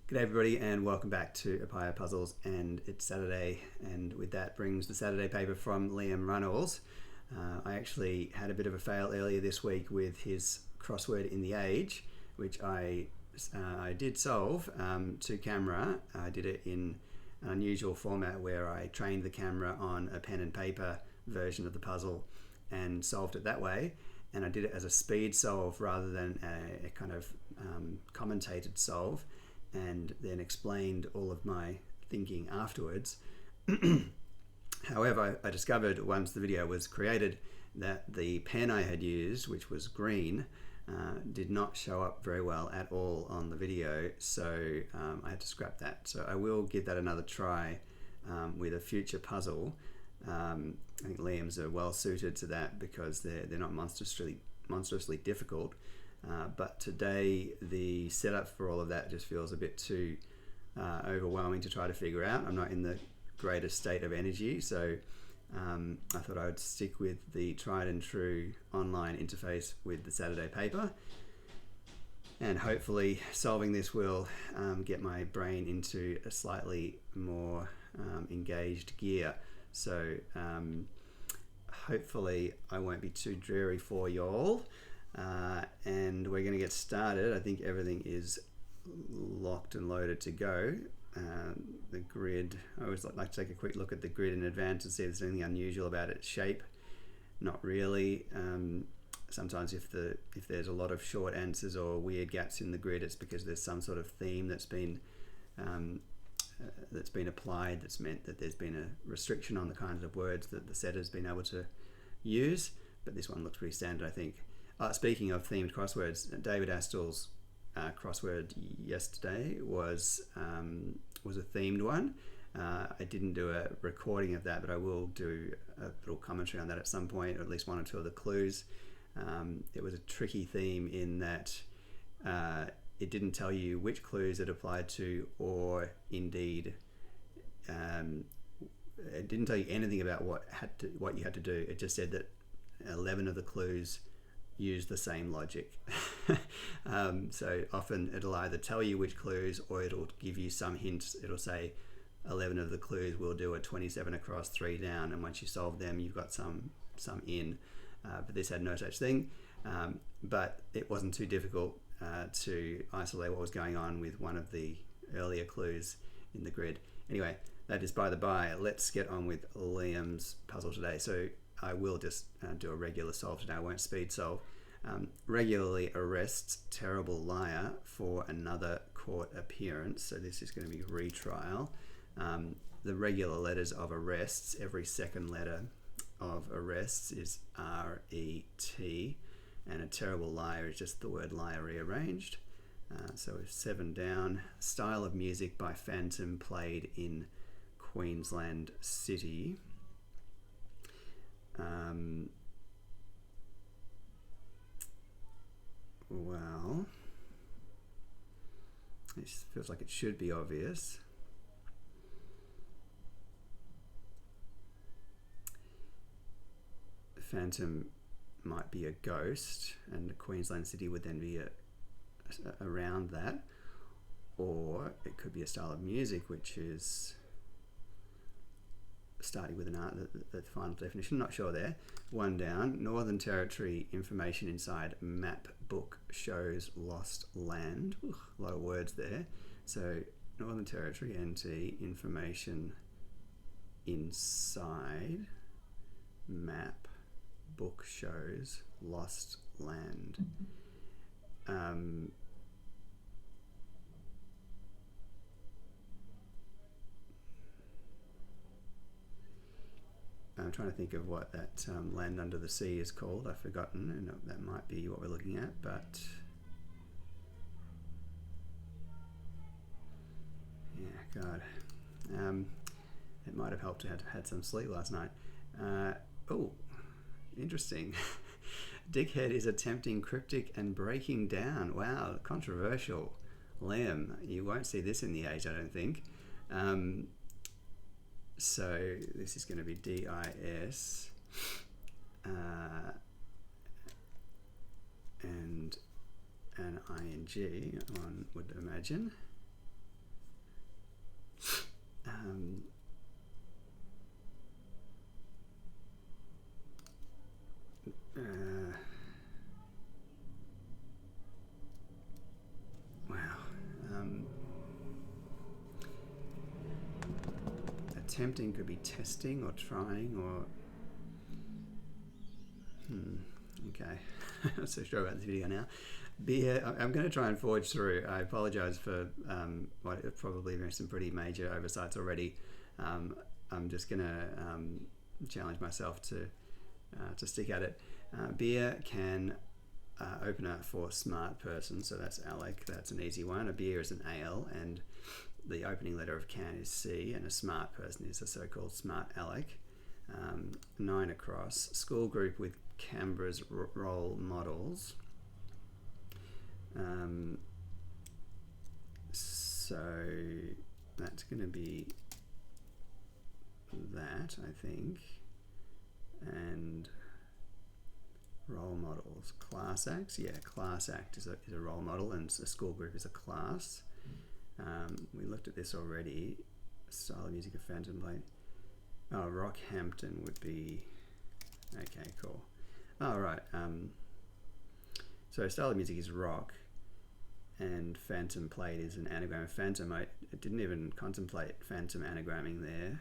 G'day everybody and welcome back to Apaya Puzzles, and it's Saturday, and with that brings the Saturday paper from Liam Runnels. I actually had a bit of a fail earlier this week with his crossword in the age, which I did solve to camera. I did it in an unusual format where I trained the camera on a pen and paper version of the puzzle and solved it that way, and I did it as a speed solve rather than a kind of commentated solve, and then explained all of my thinking afterwards. However, I discovered once the video was created that the pen I had used, which was green, did not show up very well at all on the video, so I had to scrap that. So I will give that another try with a future puzzle. I think Liam's are well suited to that because they're not monstrously difficult. But today the setup for all of that just feels a bit too overwhelming to try to figure out. I'm not in the greatest state of energy, so I thought I would stick with the tried and true online interface with the Saturday paper, and hopefully solving this will get my brain into a slightly more engaged gear. So hopefully I won't be too dreary for y'all. And we're going to get started. I think everything is locked and loaded to go. The grid, I always like to take a quick look at the grid in advance and see if there's anything unusual about its shape. Not really. Sometimes if there's a lot of short answers or weird gaps in the grid, it's because there's some sort of theme that's been applied that's meant that there's been a restriction on the kinds of words that the setter's been able to use. But this one looks pretty standard, I think. Speaking of themed crosswords, David Astel's crossword yesterday was a themed one. I didn't do a recording of that, but I will do a little commentary on that at some point, or at least one or two of the clues. It was a tricky theme in that it didn't tell you which clues it applied to, or indeed it didn't tell you anything about what you had to do. It just said that 11 of the clues use the same logic. So often it'll either tell you which clues or it'll give you some hints. It'll say 11 of the clues will do a 27 across, 3 down, and once you solve them you've got some in. But this had no such thing, but it wasn't too difficult to isolate what was going on with one of the earlier clues in the grid. Anyway, that is by the by. Let's get on with Liam's puzzle today. So I will just do a regular solve today. I won't speed solve. Regularly arrests terrible liar for another court appearance. So this is going to be retrial. The regular letters of arrests, every second letter of arrests is R-E-T, and a terrible liar is just the word liar rearranged. So 7 down. Style of music by Phantom played in Queensland City. Well, this feels like it should be obvious. Phantom might be a ghost, and the Queensland City would then be around that, or it could be a style of music which is starting with an R, the final definition, not sure there. 1 down. Northern Territory information inside map book shows lost land. Ooh, a lot of words there. So Northern Territory NT information inside map book shows lost land. I'm trying to think of what that land under the sea is called. I've forgotten, and that might be what we're looking at, but yeah, God. It might have helped to have had some sleep last night. Oh, interesting. Dickhead is attempting cryptic and breaking down. Wow, controversial. Liam, you won't see this in the age, I don't think. So this is going to be D-I-S and an I-N-G, one would imagine. attempting could be testing or trying or... Okay. I'm not so sure about this video now. I'm going to try and forge through. I apologize for what probably some pretty major oversights already. I'm just going to challenge myself to stick at it. Beer can opener for smart person, so that's Alec. That's an easy one. A beer is an ale, and the opening letter of can is C, and a smart person is a so-called smart Alec. 9 across. School group with Canberra's role models. So that's going to be that, I think. And role models. Class acts. Yeah, class act is a role model, and a school group is a class. We looked at this already. Style of music of Phantom Blade. Oh, Rockhampton would be... Okay, cool. Oh, right. So style of music is rock, and Phantom Plate is an anagram of Phantom. I didn't even contemplate Phantom anagramming there.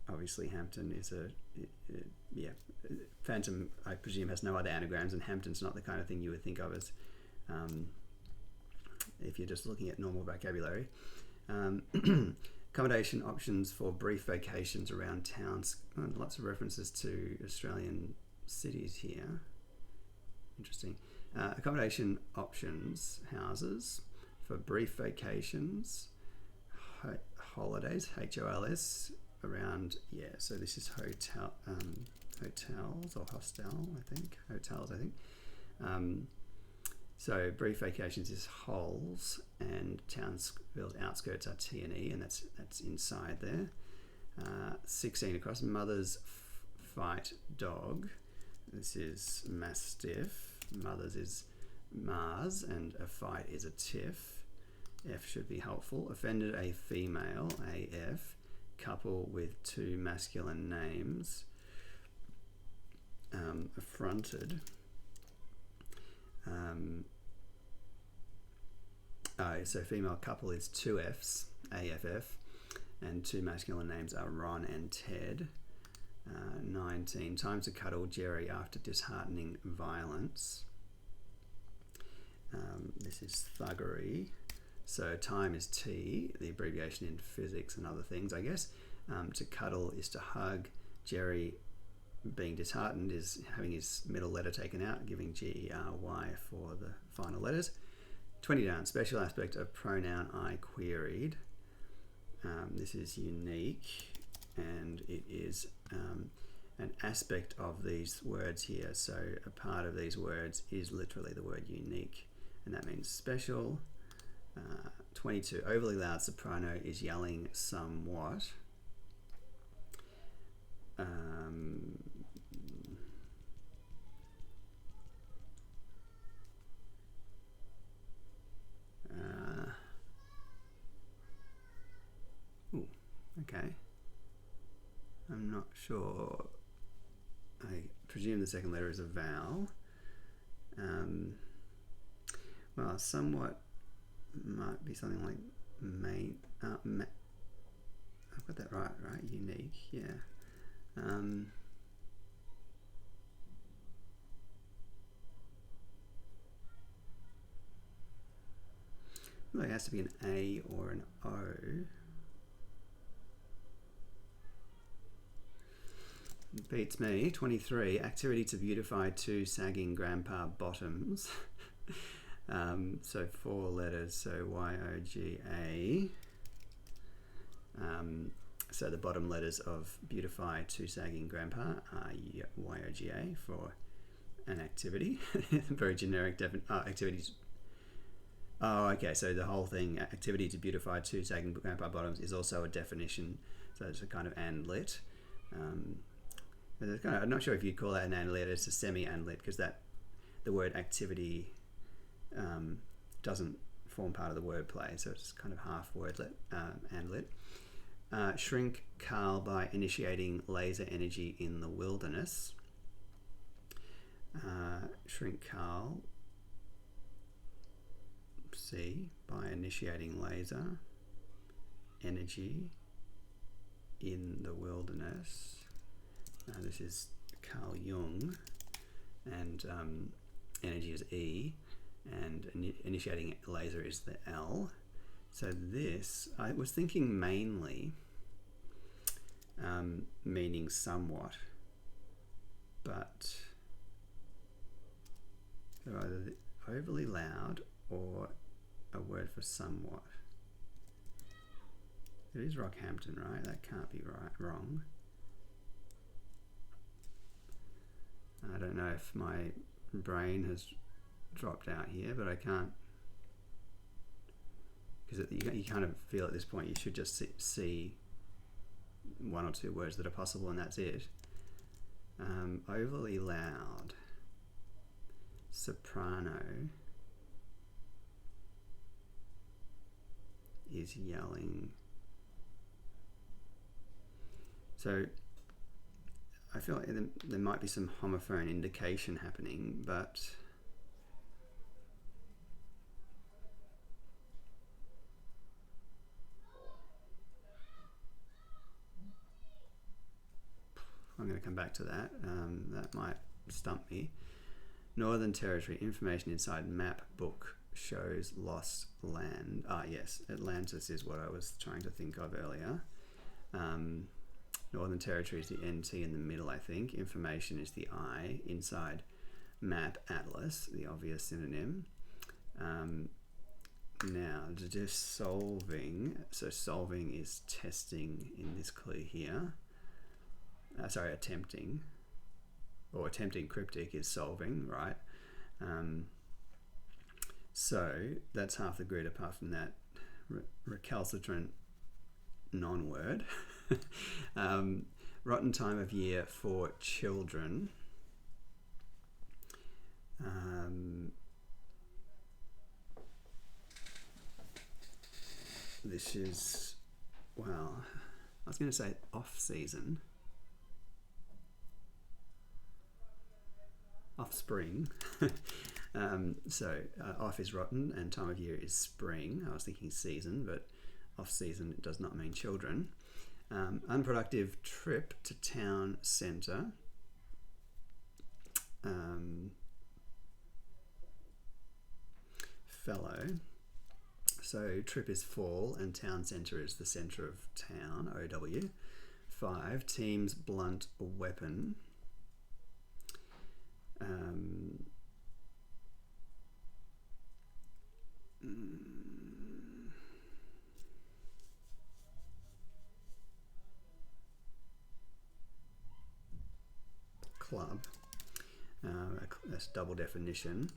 Obviously, Hampton is yeah. Phantom, I presume, has no other anagrams, and Hampton's not the kind of thing you would think of as if you're just looking at normal vocabulary. Accommodation options for brief vacations around towns. Oh, lots of references to Australian cities here. Interesting. Accommodation options, houses for brief vacations, holidays, HOLS, around, yeah, so this is hotel, hotels or hostel, I think. Hotels, I think. So brief vacations is holes, and Townsville's outskirts are T&E, and that's inside there. 16 across. Mother's fight dog. This is Mastiff. Mother's is Mars, and a fight is a tiff. F should be helpful. Offended a female, AF. Couple with 2 masculine names. Affronted. So female couple is 2 Fs, AFF, and 2 masculine names are Ron and Ted. 19, time to cuddle Jerry after disheartening violence. This is thuggery. So time is T, the abbreviation in physics and other things, I guess. To cuddle is to hug. Jerry, being disheartened, is having his middle letter taken out, giving G-E-R-Y for the final letters. 20 down, special aspect of pronoun I queried. This is unique, and it is an aspect of these words here. So a part of these words is literally the word unique, and that means special. 22, overly loud soprano is yelling somewhat. Okay. I'm not sure. I presume the second letter is a vowel. Well, somewhat might be something like main. I've got that right? Unique, yeah. Well, it has to be an A or an O. It beats me. 23. Activity to beautify 2 sagging grandpa bottoms. So 4 letters. So Y-O-G-A. So the bottom letters of beautify 2 sagging grandpa are Y-O-G-A for an activity. Very generic activities. Oh, okay. So the whole thing, activity to beautify 2 sagging grandpa bottoms, is also a definition. So it's a kind of and-lit. I'm not sure if you'd call that an and-lit. It's a semi-and-lit, because the word activity doesn't form part of the wordplay, so it's kind of half wordlet and-lit. Shrink Carl by initiating laser energy in the wilderness. Shrink Carl, C, by initiating laser energy in the wilderness. This is Carl Jung, and energy is E, and initiating laser is the L. So this, I was thinking mainly meaning somewhat, but they're either overly loud or a word for somewhat. It is Rockhampton, right? That can't be wrong. I don't know if my brain has dropped out here, but I can't, because you kind of feel at this point you should just see one or two words that are possible and that's it. Overly loud, soprano is yelling. So I feel like there might be some homophone indication happening, but I'm going to come back to that. That might stump me. Northern Territory, information inside map book shows lost land. Ah, yes, Atlantis is what I was trying to think of earlier. Northern Territory is the NT in the middle, I think. Information is the I. Inside map, atlas, the obvious synonym. Now, just solving. So solving is testing in this clue here. Sorry, attempting. Or attempting cryptic is solving, right? So that's half the grid apart from that recalcitrant non-word. Rotten time of year for children. This is, well, I was going to say off season. Off spring. Off is rotten and time of year is spring. I was thinking season, but off season does not mean children. Unproductive trip to town centre. Fellow. So trip is fall and town centre is the centre of town, OW. 5, team's blunt weapon. Club. That's double definition.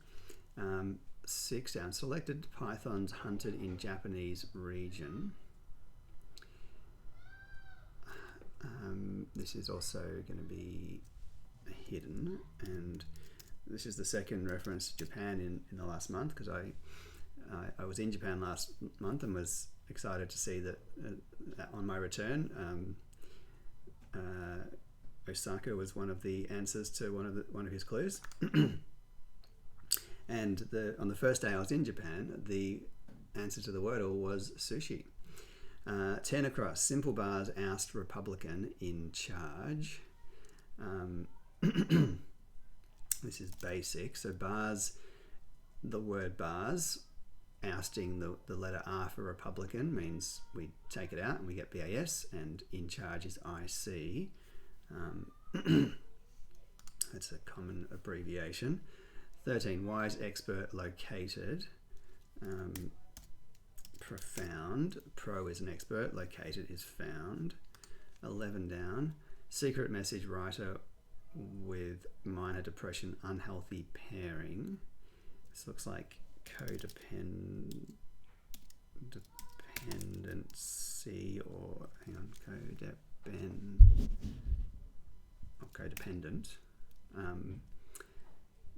6 down. Selected pythons hunted in Japanese region. This is also going to be hidden, and this is the second reference to Japan in the last month, because I was in Japan last month and was excited to see that on my return Osaka was one of the answers to one of his clues. And on the first day I was in Japan, the answer to the Wordle was sushi. 10 across. Simple bars oust Republican in charge. This is basic. So bars, the word bars, ousting the letter R for Republican means we take it out and we get BAS, and in charge is IC. That's a common abbreviation. 13, wise expert located. Profound. Pro is an expert, located is found. 11 down. Secret message writer with minor depression, unhealthy pairing. This looks like codependency, or hang on, codependent.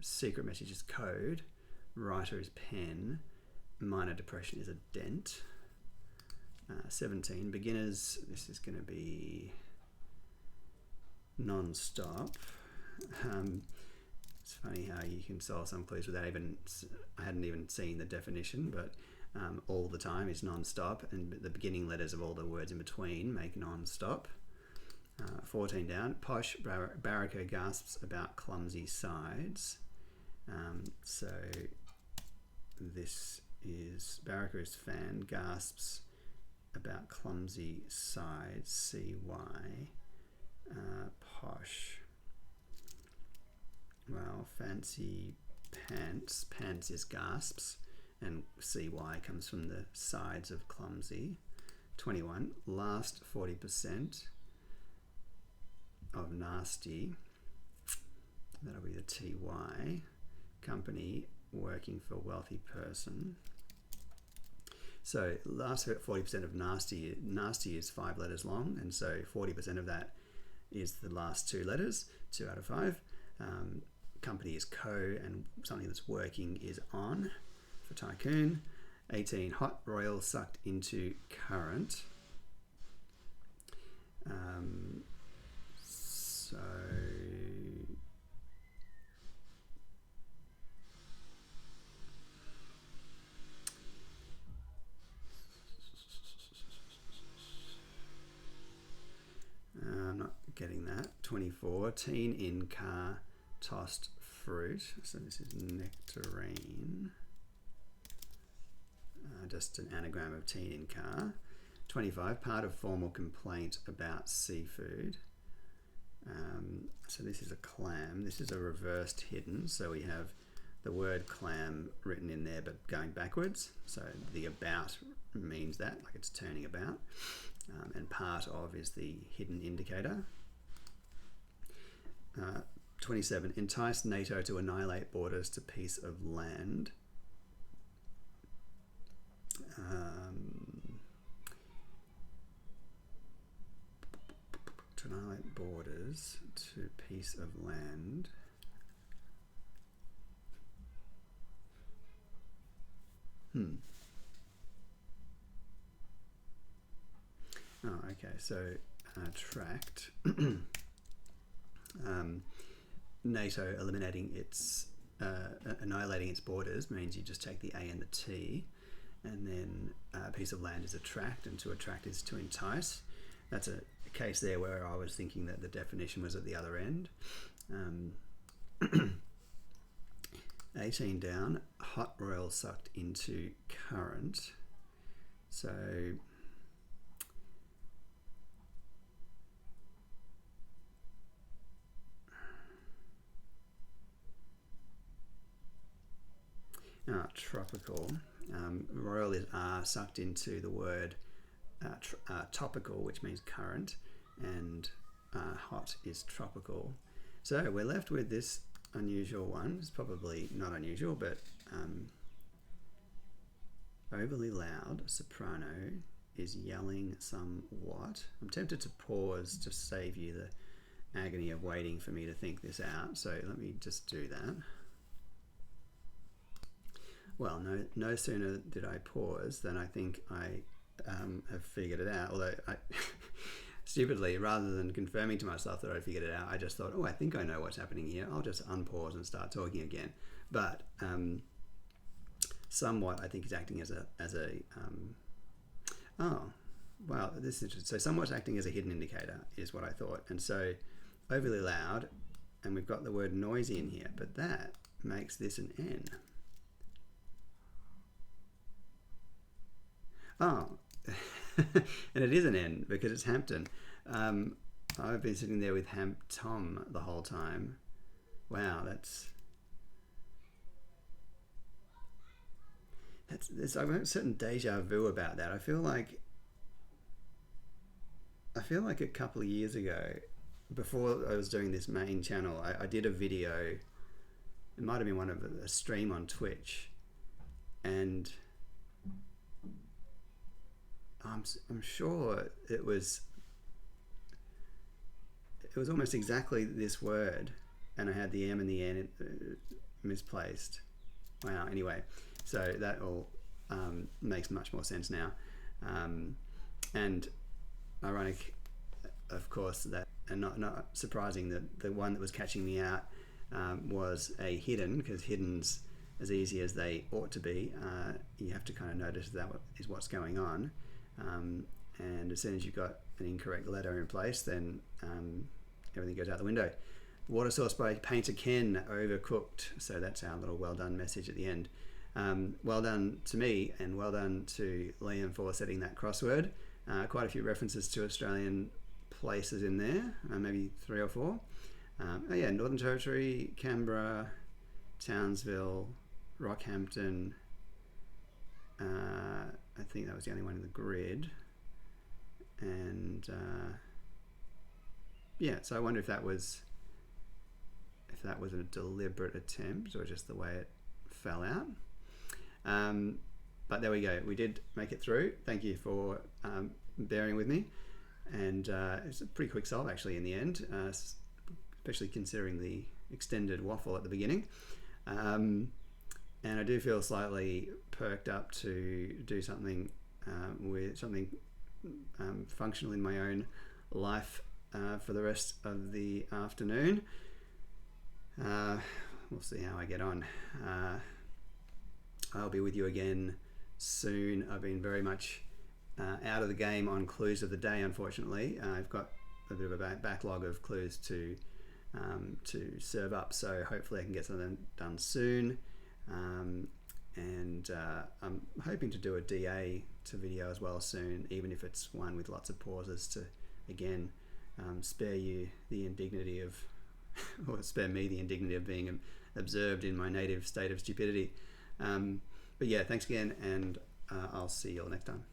Secret message is code. Writer is pen. Minor depression is a dent. 17, beginners. This is going to be non-stop. It's funny how you can solve some clues without I hadn't even seen the definition, but all the time is non-stop, and the beginning letters of all the words in between make non-stop. 14 down, posh barracker gasps about clumsy sides. So this is barracker is fan, gasps about clumsy sides, CY. Posh, well, fancy pants, pants is gasps, and CY comes from the sides of clumsy. 21, last 40% of nasty, that'll be the TY, company working for wealthy person. So last 40% of nasty is 5 letters long, and so 40% of that is the last 2 letters, 2 out of 5. Company is co, and something that's working is on for tycoon. 18, hot royal sucked into current. So I'm not getting that. 24, teen in car tossed fruit. So this is nectarine. Just an anagram of teen in car. 25, part of formal complaint about seafood. So this is a clam. This is a reversed hidden. So we have the word clam written in there but going backwards. So the about means that, like it's turning about. And part of is the hidden indicator. 27, entice NATO to annihilate borders to piece of land. To annihilate borders to piece of land. Oh, okay, so tract. NATO eliminating its, annihilating its borders means you just take the A and the T, and then a piece of land is a tract, and to attract is to entice. That's a case there where I was thinking that the definition was at the other end. 18 down, hot royal sucked into current. So tropical. Royal is sucked into the word topical, which means current, and hot is tropical. So we're left with this unusual one. It's probably not unusual, but overly loud soprano is yelling somewhat. I'm tempted to pause to save you the agony of waiting for me to think this out. So let me just do that. Well, no sooner did I pause than I think I have figured it out. Although I, stupidly, rather than confirming to myself that I figured it out, I just thought, oh, I think I know what's happening here. I'll just unpause and start talking again. But somewhat, I think, is acting as a oh, wow, this is interesting. So somewhat acting as a hidden indicator is what I thought. And so overly loud, and we've got the word noisy in here, but that makes this an N. Oh, and it is an N because it's Hampton. I've been sitting there with Hamptom the whole time. Wow, that's I've got a certain deja vu about that. I feel like a couple of years ago, before I was doing this main channel, I did a video. It might have been one of a stream on Twitch, and I'm sure it was almost exactly this word, and I had the M and the N misplaced. Wow. Anyway, so that all makes much more sense now, and ironic, of course, that, and not surprising that the one that was catching me out was a hidden, because hiddens as easy as they ought to be. You have to kind of notice that is what's going on. And as soon as you've got an incorrect letter in place, then everything goes out the window. Water source by Painter Ken, overcooked. So that's our little well done message at the end. Well done to me, and well done to Liam for setting that crossword. Quite a few references to Australian places in there, maybe 3 or 4. Oh yeah, Northern Territory, Canberra, Townsville, Rockhampton. I think that was the only one in the grid. And yeah, so I wonder if that was a deliberate attempt or just the way it fell out. But there we go. We did make it through. Thank you for bearing with me. And it's a pretty quick solve actually in the end, especially considering the extended waffle at the beginning. And I do feel slightly perked up to do something with something functional in my own life for the rest of the afternoon. We'll see how I get on. I'll be with you again soon. I've been very much out of the game on clues of the day, unfortunately. I've got a bit of a backlog of clues to serve up, so hopefully I can get something done soon. And I'm hoping to do a DA to video as well soon, even if it's one with lots of pauses to, again, spare you the indignity of, or spare me the indignity of being observed in my native state of stupidity. But yeah, thanks again, and I'll see you all next time.